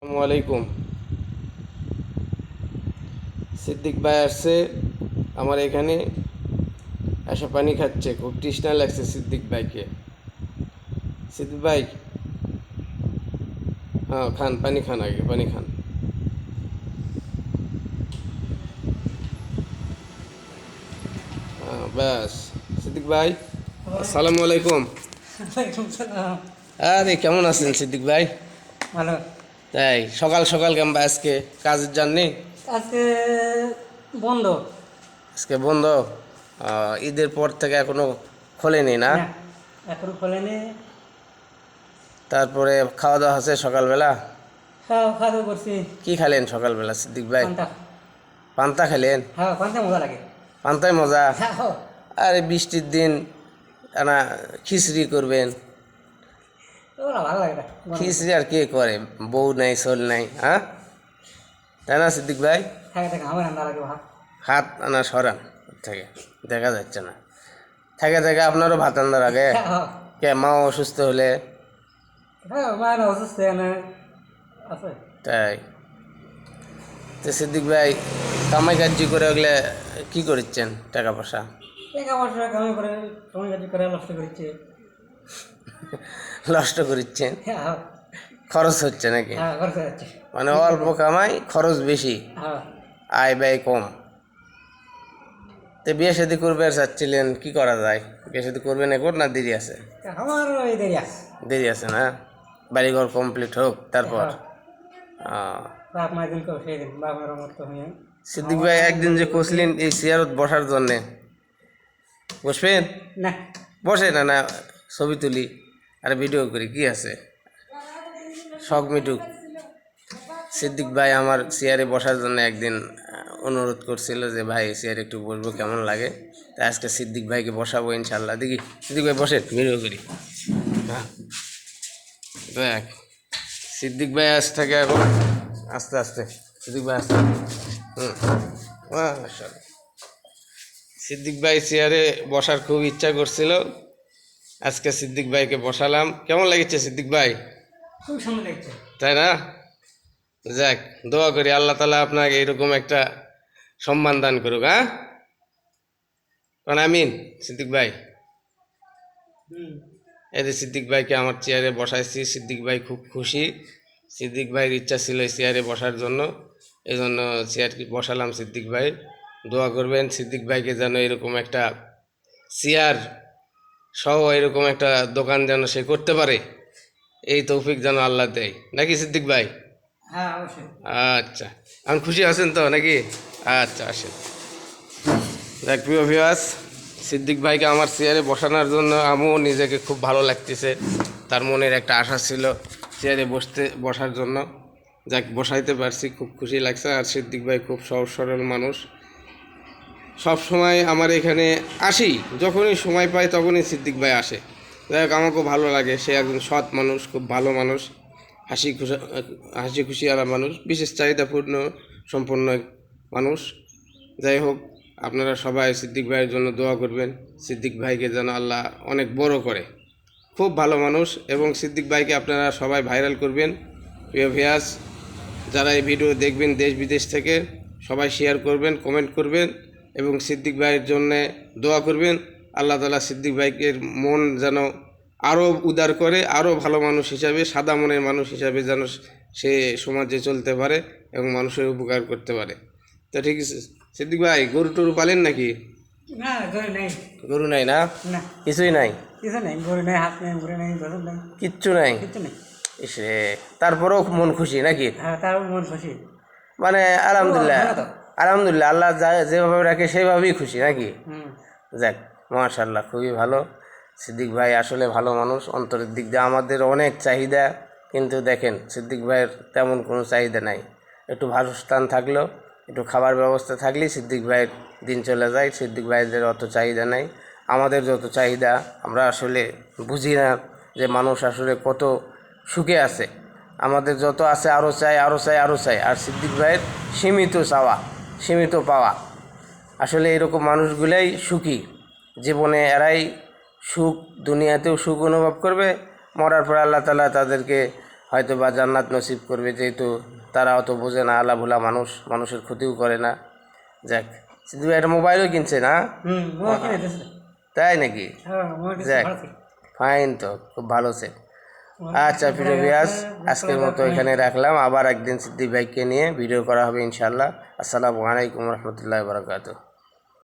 আসসালামু আলাইকুম। সিদ্দিক ভাই আসছে আমার এখানে, এসে পানি খাচ্ছে। খুব তৃষ্ণা লাগছে সিদ্দিক ভাইকে। সিদ্দিক ভাই, হ্যাঁ খান, পানি খান, আগে পানি খান। হ্যাঁ ব্যাস। সিদ্দিক ভাই, আসসালামু আলাইকুম। ওয়ালাইকুম সালাম। আরে কেমন আছেন সিদ্দিক ভাই? ভালো। তাই সকাল সকাল কেমন আজকে? কাজের যাননি? আজকে বন্ধ। আজকে বন্ধ? ঈদের পর থেকে এখনো খোলেনি না? না, এখন খোলেনি। তারপরে খাওয়া দাওয়া আছে সকালবেলা? খাওয়া খাওয়া করছি। কি খেলেন সকালবেলা সিদ্দিক ভাই? পান্তা। পান্তা খেলেন? হ্যাঁ, পান্তা মজা লাগে। পান্তায় মজা? হ্যাঁ, আরে বৃষ্টির দিন না, খিচড়ি করবেন। ওরা ভালো লাগে না। খিচড়ি আর কে করে? বউ নাই, সোল নাই, হ্যাঁ? তাই না সিদ্দিক ভাই? থাকে থাকে আমার রান্না লাগে ভাত। হাত আনা সরান ওর থেকে, দেখা যাচ্ছে না। থেকে থেকে আপনারও ভাত আন্দার আগে হ্যাঁ, কে? মা অসুস্থ হলে? হ্যাঁ, মায়ের অসুস্থ এখানে আছে। তাই তো সিদ্দিক ভাই, কামাই কাজ করে ওগুলো কি করছেন টাকা পয়সা? টাকা পয়সা কামাই করে, কামাই কাজ করে নষ্ট করছে। নষ্ট করছেন? হ্যাঁ, খরচ হচ্ছে নাকি? হ্যাঁ, খরচ হয়ে যাচ্ছে। মানে অল্প কামাই, খরচ বেশি, হ্যাঁ, আয় ব্যয় কম। তো বিয়ে শাদী করবে চাচ্ছিলেন, কি করা যায়? বিয়ে শাদী করবেন এখন না দেরি আছে? আমার ওই দেরি আছে। দেরি আছে না? বাড়িঘর কমপ্লিট হোক তারপর। হ্যাঁ, বাপ মায়ের দিন কেউ সেই দিন বাপ মায়ের মতো হয়ে। সিদ্দিক ভাই, একদিন যে কষলেন এই চেয়ারত বসার জন্যে, বসবেন? না, বসে না না, ছবি তুলি আর ভিডিও করি, কি আছে? শখ মিটুক। সিদ্দিক ভাই আমার চেয়ারে বসার জন্য একদিন অনুরোধ করছিল যে ভাই চেয়ারে একটু বসবো, কেমন লাগে? তাই আজকে সিদ্দিক ভাইকে বসাবো ইনশাল্লাহ। দেখি সিদ্দিক ভাই বসে, ভিডিও করি। হ্যাঁ দেখ, সিদ্দিক ভাই আজ থেকে এখন আস্তে আস্তে, সিদ্দিক ভাই আস্তে, মাশাআল্লাহ। সিদ্দিক ভাই চেয়ারে বসার খুব ইচ্ছা করছিল, আজকে সিদ্দিক ভাইকে বসালাম। কেমন লাগছে সিদ্দিক ভাই? খুব সুন্দর লাগছে। তাই না? যাক, দোয়া করি আল্লাহ তালা আপনাকে এরকম একটা সম্মান দান করুক। হ্যাঁ, কারণ আমিন। সিদ্দিক ভাই, এই যে সিদ্দিক ভাইকে আমার চেয়ারে বসাইছি, সিদ্দিক ভাই খুব খুশি। সিদ্দিক ভাইয়ের ইচ্ছা ছিল এই চেয়ারে বসার জন্য, এই জন্য চেয়ার বসালাম সিদ্দিক ভাই। দোয়া করবেন সিদ্দিক ভাইকে যেন এরকম একটা চেয়ার সহ এরকম একটা দোকান যেন সে করতে পারে, এই তৌফিক যেন আল্লাহ দেয়, নাকি সিদ্দিক ভাই? হ্যাঁ, অবশ্যই। আচ্ছা, আমি খুশি আছেন তো নাকি? আচ্ছা আসেন। দেখ প্রিয় ভিউয়ার্স, সিদ্দিক ভাইকে আমার চেয়ারে বসানোর জন্য আমিও নিজেকে খুব ভালো লাগতেছে। তার মনের একটা আশা ছিল চেয়ারে বসার জন্য। যাক, বসাইতে পারছি, খুব খুশি লাগছে। আর সিদ্দিক ভাই খুব সহজ সরল মানুষ, সব সময় আমার এখানে আসি, যখনই সময় পাই তখনই সিদ্দিক ভাই আসে। যাই হোক, আমাকেও ভালো লাগে। সে একজন সৎ মানুষ, খুব ভালো মানুষ, হাসি খুশি আলা মানুষ, বিশেষ চাহিদাপূর্ণ সম্পন্ন মানুষ। যাই হোক, আপনারা সবাই সিদ্দিক ভাইয়ের জন্য দোয়া করবেন। সিদ্দিক ভাইকে যেন আল্লাহ অনেক বড় করে। খুব ভালো মানুষ, এবং সিদ্দিক ভাইকে আপনারা সবাই ভাইরাল করবেন। প্রিয় ভিউয়ার্স, যারা এই ভিডিও দেখবেন দেশ বিদেশ থেকে, সবাই শেয়ার করবেন, কমেন্ট করবেন, এবং সিদ্দিক ভাইয়ের জন্যে দোয়া করবেন। আল্লাহ তাআলা সিদ্দিক ভাইয়ের মন যেন আরও উদার করে, আরও ভালো মানুষ হিসাবে, সাদা মনের মানুষ হিসাবে যেন সে সমাজে চলতে পারে এবং মানুষের উপকার করতে পারে। তো ঠিক আছে সিদ্দিক ভাই, গরু টরু পালেন নাকি? না, গরু নেই। গরু নাই না? না, কিছুই নাই? কিছু নেই। গরু নেই, হাত নেই, ঘুরে নেই, গরু নেই, কিচ্ছু নাই? কিছু নেই। ইসে, তারপরেও মন খুশি নাকি? হ্যাঁ, তার মন খুশি। মানে আলহামদুলিল্লাহ, ভালো তো। আলহামদুলিল্লাহ, আল্লাহ যেভাবে রাখে সেইভাবেই খুশি নাকি? হুম। যাক, মাশাআল্লাহ, খুবই ভালো। সিদ্দিক ভাই আসলে ভালো মানুষ, অন্তরের দিক দিয়ে আমাদের অনেক চাহিদা, কিন্তু দেখেন সিদ্দিক ভাইয়ের তেমন কোনো চাহিদা নাই। একটু বাসস্থান থাকলো, একটু খাবার ব্যবস্থা থাকলেই সিদ্দিক ভাইয়ের দিন চলে যায়। সিদ্দিক ভাইদের অত চাহিদা নাই। আমাদের যত চাহিদা, আমরা আসলে বুঝি না যে মানুষ আসলে কত সুখে আছে। আমাদের যত আছে আরও চাই, আরও চাই, আরও চাই। আর সিদ্দিক ভাইয়ের সীমিত চাওয়া, সীমিত পাওয়া। আসলে এরকম মানুষগুলাই সুখী জীবনে। এরাই সুখ, দুনিয়াতেও সুখ অনুভব করবে, মরার পর আল্লাহ তাআলা তাদেরকে হয়তো বা জান্নাত নসিব করবে, যেহেতু তারা অত বোঝে না, আলা ভোলা মানুষ, মানুষের ক্ষতিও করে না। যাক, সিদ্দিক ভাই একটা মোবাইলও কিনছে না? মোবাইল কিনে দিয়েছিল। তাই নাকি? হ্যাঁ মোবাইল যাক, ভালো ছিল। ফাইন, তো খুব ভালো সে। আচ্ছা প্রিয় ভিউয়ার্স, আজকের মতো এখানে রাখলাম। আবার একদিন সিদ্দিক ভাইকে নিয়ে ভিডিও করা হবে ইনশাআল্লাহ। আসসালামু আলাইকুম রহমতুল্লাহ বারাকাতুহু।